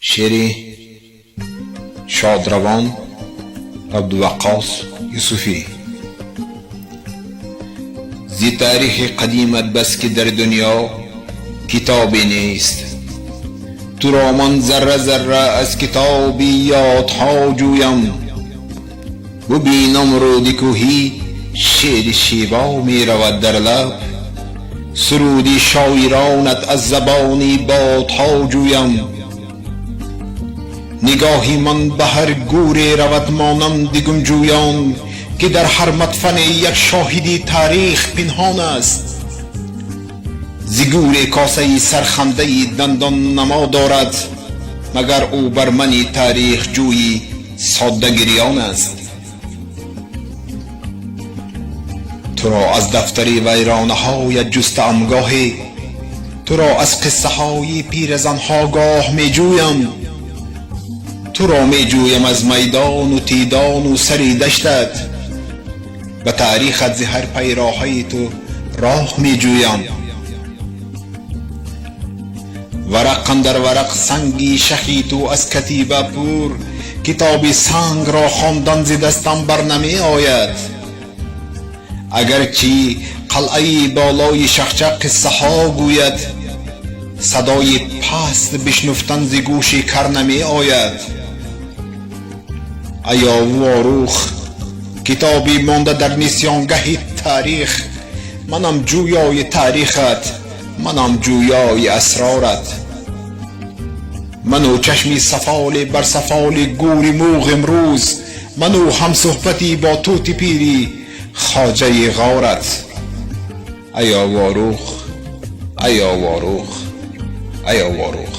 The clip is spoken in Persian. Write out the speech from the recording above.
شعر شادروان عبدالوقاص یوسفی. زی تاریخ قدیمت بس که در دنیا کتابی نیست، تو را من ذره ذره از کتابی یادها جویم. ببینم رود کوهی شعر شیوا می رود در لب، سرودی شاعرانت از زبانی بادها جویم. نگاهی من به هر گوره رود مانند گنجویان، که در هر مدفن یک شاهدی تاریخ پنهان است. ز گور کاسه سرخنده دندان نما دارد، مگر او بر من تاریخ جویی ساده گریان است. تو را از دفتر ویرانه های جستم گاهی، تو را از قصه های پیرزنها گاه می جویم. تو را می جویم از میدان و تیدان و سری دشتت، به تاریخت ز هر پیراهی تو راه می جویم. ورق اندر ورق سنگی شخی تو از کتیبه پور، کتاب سنگ را خواندن ز دستم بر نمی آید. اگرچه قلعه بالای شخچه قصه ها گوید، صدای پست بشنفتن ز گوش کر نمی آید. ایا واروخ کتابی مانده در نسیانگه تاریخ، منم جویای تاریخت، منم جویای اسرارت. منو چشمی سفال بر سفال گوری موغ امروز، منو هم صحبتی با توت پیری خواجه غارت. ایا واروخ، ایا واروخ، ایا واروخ.